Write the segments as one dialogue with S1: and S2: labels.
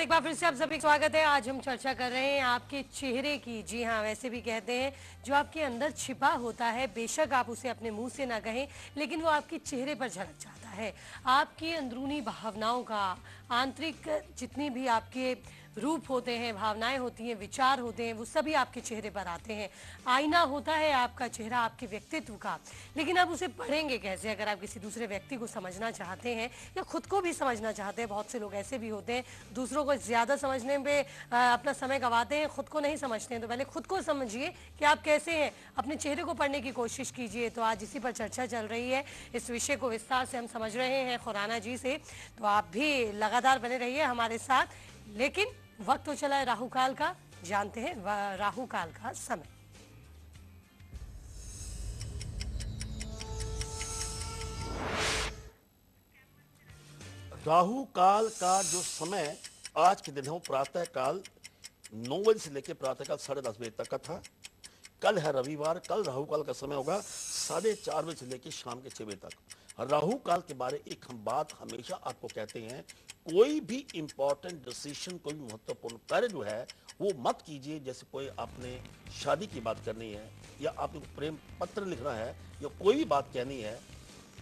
S1: एक बार फिर से आप सभी का स्वागत है। आज हम चर्चा कर रहे हैं आपके चेहरे की। जी हाँ, वैसे भी कहते हैं जो आपके अंदर छिपा होता है, बेशक आप उसे अपने मुंह से ना कहें, लेकिन वो आपके चेहरे पर झलक जाता है। आपकी अंदरूनी भावनाओं का, आंतरिक जितनी भी आपके रूप होते हैं, भावनाएं होती हैं, विचार होते हैं, वो सभी आपके चेहरे पर आते हैं। आईना होता है आपका चेहरा, आपके व्यक्तित्व का। लेकिन आप उसे पढ़ेंगे कैसे? अगर आप किसी दूसरे व्यक्ति को समझना चाहते हैं या खुद को भी समझना चाहते हैं, बहुत से लोग ऐसे भी होते हैं दूसरों को ज्यादा समझने में अपना समय गंवाते हैं, खुद को नहीं समझते हैं। तो पहले खुद को समझिए कि आप कैसे हैं, अपने चेहरे को पढ़ने की कोशिश कीजिए। तो आज इसी पर चर्चा चल रही है, इस विषय को विस्तार से हम समझ रहे हैं खुराना जी से। तो आप भी लगातार बने रहिए हमारे साथ। लेकिन वक्त तो चला है राहु काल का, जानते हैं राहु काल का समय।
S2: राहु काल का जो समय आज के दिन है वो प्रातः काल 9 बजे से लेकर प्रातः काल 10:30 बजे तक का था। कल है रविवार, कल राहु काल का समय होगा 4:30 बजे से लेकर शाम के 6 बजे तक। राहु काल के बारे एक हम बात हमेशा आपको कहते हैं, कोई भी इंपॉर्टेंट डिसीजन, कोई महत्वपूर्ण कार्य जो है वो मत कीजिए। जैसे कोई आपने शादी की बात करनी है या आपको प्रेम पत्र लिखना है या कोई भी बात कहनी है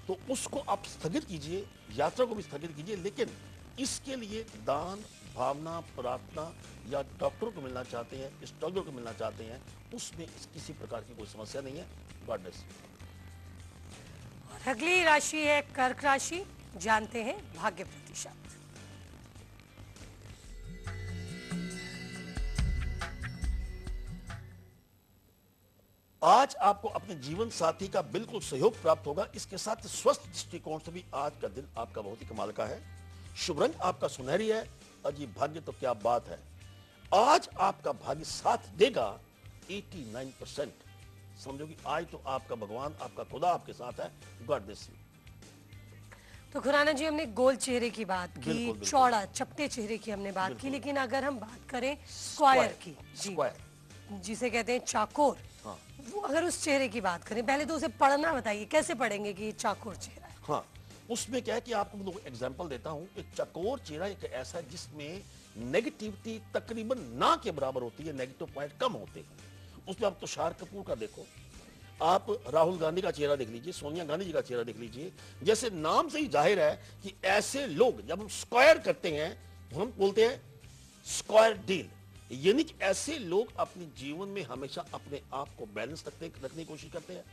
S2: तो उसको आप स्थगित कीजिए, यात्रा को भी स्थगित कीजिए। लेकिन इसके लिए दान, भावना, प्रार्थना या डॉक्टर को मिलना चाहते हैं, एस्ट्रोलॉजर को मिलना चाहते हैं, उसमें किसी प्रकार की कोई समस्या नहीं है। God bless.
S1: अगली राशि है कर्क राशि, जानते हैं भाग्य प्रतिशत।
S2: आज आपको अपने जीवन साथी का बिल्कुल सहयोग प्राप्त होगा। इसके साथ स्वस्थ दृष्टिकोण से भी आज का दिन आपका बहुत ही कमाल का है। शुभ रंग आपका सुनहरी है। अजीब भाग्य तो क्या बात है, आज आपका भाग्य साथ देगा 89%। समझो कि आज तो आपका भगवान, आपका खुदा आपके साथ है। God bless you.
S1: तो खुराना जी, हमने गोल चेहरे की बात की,
S2: बिल्कुल, बिल्कुल।
S1: चौड़ा चपटे चेहरे की हमने बात की,
S2: बिल्कुल।
S1: लेकिन अगर हम बात करें स्क्वायर की, जी,
S2: स्क्वायर,
S1: जिसे कहते हैं चाकोर,
S2: हाँ
S1: वो अगर उस चेहरे की बात करें, पहले तो उसे पढ़ना बताइए, कैसे पढ़ेंगे कि ये चाकोर चेहरा है?
S2: हाँ, उसमें क्या है कि आपको मैं एग्जांपल देता हूं। एक चकोर चेहरा एक ऐसा है जिसमें नेगेटिविटी तकरीबन ना के बराबर होती है, नेगेटिव पॉइंट कम होते हैं। उसमें आप तुषार कपूर का देखो, आप राहुल गांधी का चेहरा देख लीजिए, सोनिया गांधी जी का चेहरा देख लीजिए। जैसे नाम से ही जाहिर है कि ऐसे लोग जब हम स्क्वायर करते हैं, हम बोलते हैं स्क्वायर डील, यानी कि ऐसे लोग अपने जीवन में हमेशा अपने आप को बैलेंस रखने की कोशिश करते हैं,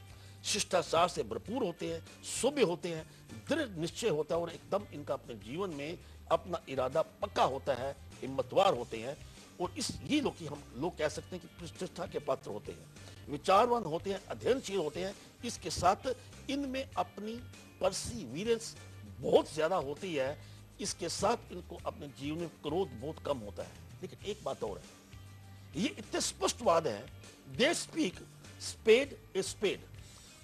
S2: शिष्टाचार से भरपूर होते हैं, सभ्य होते हैं, दृढ़ निश्चय होता है और एकदम इनका अपने जीवन में अपना इरादा पक्का होता है, हिम्मतवार होते हैं। और इस ये लोग की हम लोग कह सकते हैं कि प्रतिष्ठा के पात्र होते हैं, विचारवान होते हैं, अध्ययनशील होते हैं। इसके साथ इनमें अपनी परसिवियरेंस बहुत ज्यादा होती है। इसके साथ इनको अपने जीवन में क्रोध बहुत कम होता है। लेकिन एक बात और है, ये इतने स्पष्टवाद है, they speak spade a spade.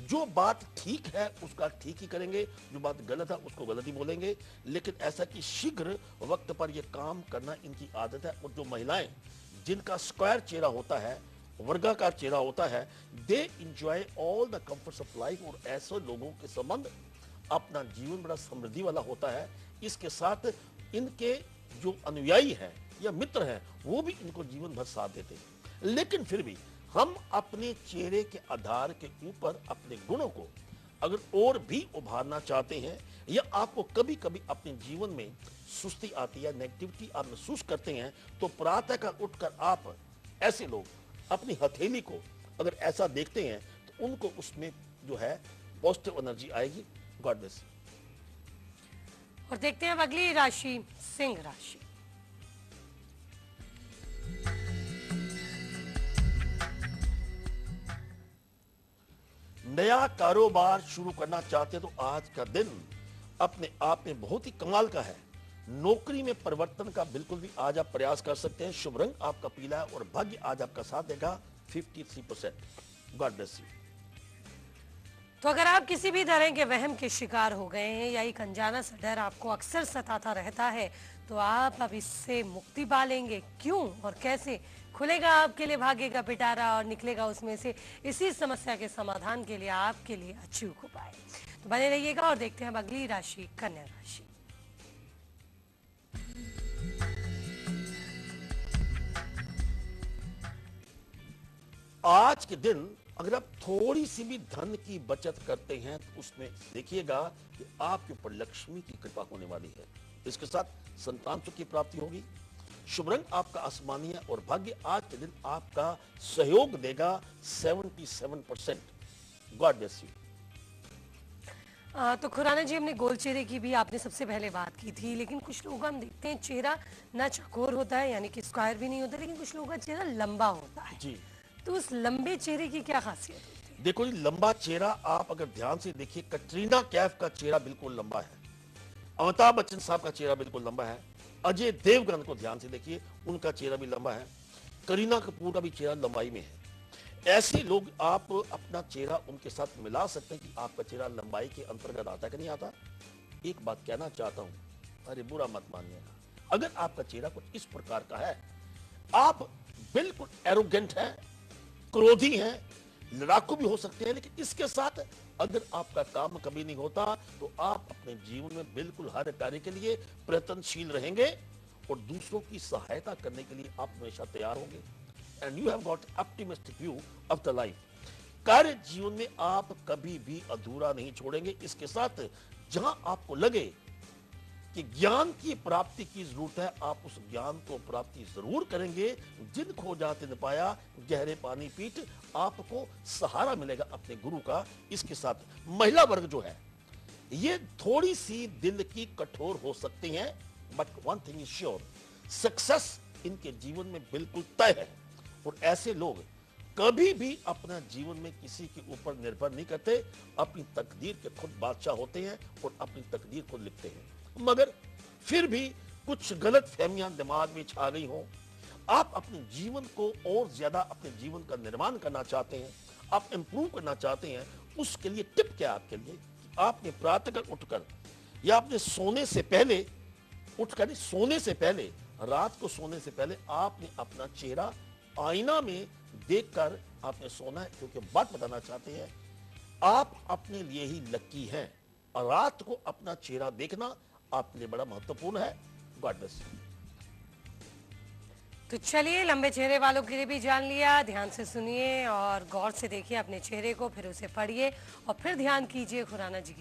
S2: जो बात ठीक है उसका ठीक ही करेंगे, जो बात गलत है उसको गलत ही बोलेंगे। लेकिन ऐसा कि शीघ्र वक्त पर यह काम करना इनकी आदत है। और जो महिलाएं जिनका स्क्वायर चेहरा होता है, वर्गाकार चेहरा होता है, they enjoy all the comforts of life. और ऐसे लोगों के संबंध अपना जीवन बड़ा समृद्धि वाला होता है। इसके साथ इनके जो अनुयायी हैं या मित्र हैं वो भी इनको जीवन भर साथ देते हैं। लेकिन फिर भी हम अपने चेहरे के आधार के ऊपर अपने गुणों को अगर और भी उभारना चाहते हैं, या आपको कभी कभी अपने जीवन में सुस्ती आती है, नेगेटिविटी आप महसूस करते हैं, तो प्रातः का उठकर आप ऐसे लोग अपनी हथेली को अगर ऐसा देखते हैं तो उनको उसमें जो है पॉजिटिव एनर्जी आएगी। God bless.
S1: और देखते हैं अब अगली राशि सिंह राशि।
S2: नया कारोबार शुरू करना चाहते हैं तो आज का दिन अपने आप में बहुत ही कमाल का है। नौकरी में परिवर्तन का बिल्कुल भी आज आप प्रयास कर सकते हैं। शुभ रंग आपका पीला है और भाग्य आज आपका साथ देगा 53%। God bless you.
S1: तो अगर आप किसी भी तरह के वहम के शिकार हो गए हैं या एक अनजाना सा डर आपको अक्सर सताता रहता है, तो आप अब इससे मुक्ति पा लेंगे। क्यों और कैसे? खुलेगा आपके लिए भाग्य का पिटारा और निकलेगा उसमें से इसी समस्या के समाधान के लिए आपके लिए अचूक उपाय। तो बने रहिएगा और देखते हैं अगली राशि कन्या राशि।
S2: आज के दिन अगर आप थोड़ी सी भी धन की बचत करते हैं तो उसमें देखिएगा कि आपके ऊपर लक्ष्मी की कृपा होने वाली है। इसके साथ संतान सुख की प्राप्ति होगी। शुभ रंग आपका आसमानी है और भाग्य आज के दिन आपका सहयोग देगा 77%। God bless you.
S1: तो खुराना जी, हमने गोल चेहरे की भी आपने सबसे पहले बात की थी, लेकिन कुछ लोग हम देखते हैं चेहरा ना चौकोर होता है, यानी कि स्क्वायर भी नहीं होता, लेकिन कुछ लोगों का चेहरा लंबा होता है।
S2: जी
S1: तो उस लंबे चेहरे की क्या खासियत होती है?
S2: देखो, ये लंबा चेहरा आप अगर ध्यान से देखिए, कटरीना कैफ का चेहरा बिल्कुल लंबा है, अमिताभ बच्चन साहब का चेहरा बिल्कुल लंबा है, अजय देवगन को ध्यान से देखिए, उनका चेहरा भी लंबा है, करीना कपूर का भी चेहरा लंबाई में है। ऐसे लोग आप अपना चेहरा उनके साथ मिला सकते हैं कि आपका चेहरा लंबाई के अंतर्गत आता है कि नहीं आता। एक बात कहना चाहता हूं, अरे बुरा मत मानिएगा, अगर आपका चेहरा कुछ इस प्रकार का है, आप बिल्कुल एरोगेंट हैं, क्रोधी हैं, लड़ाकू भी हो सकते हैं, लेकिन इसके साथ अगर आपका काम कभी नहीं होता तो आप अपने जीवन में बिल्कुल हर कार्य के लिए प्रयत्नशील रहेंगे और दूसरों की सहायता करने के लिए आप हमेशा तैयार होंगे। And you have got optimistic view of the life. कार्य जीवन में आप कभी भी अधूरा नहीं छोड़ेंगे। इसके साथ जहां आपको लगे कि ज्ञान की प्राप्ति की जरूरत है, आप उस ज्ञान को प्राप्ति जरूर करेंगे। जिन खो जाते न पाया गहरे पानी पीट, आपको सहारा मिलेगा अपने गुरु का। इसके साथ महिला वर्ग जो है, ये थोड़ी सी दिल की कठोर हो सकती हैं, but one thing is sure, success इनके जीवन में बिल्कुल तय है। और ऐसे लोग कभी भी अपना जीवन में किसी के ऊपर निर्भर नहीं करते, अपनी तकदीर के खुद बादशाह होते हैं और अपनी तकदीर खुद लिखते हैं। मगर फिर भी कुछ गलत फहमियां दिमाग में छा गई हो, आप अपने जीवन को और ज्यादा अपने जीवन का निर्माण करना चाहते हैं, आप इंप्रूव करना चाहते हैं, उसके लिए टिप क्या है आपके लिए? आपने प्रातःकाल उठकर या आपने सोने से पहले उठकर, सोने से पहले, रात को सोने से पहले आपने अपना चेहरा आईना में देखकर आपने सोना है, क्योंकि बात बताना चाहते हैं, आप अपने लिए ही लकी हैं और रात को अपना चेहरा देखना आपके लिए बड़ा महत्वपूर्ण है। God bless you.
S1: तो चलिए, लंबे चेहरे वालों के लिए भी जान लिया। ध्यान से सुनिए और गौर से देखिए अपने चेहरे को, फिर उसे पढ़िए और फिर ध्यान कीजिए खुराना जी की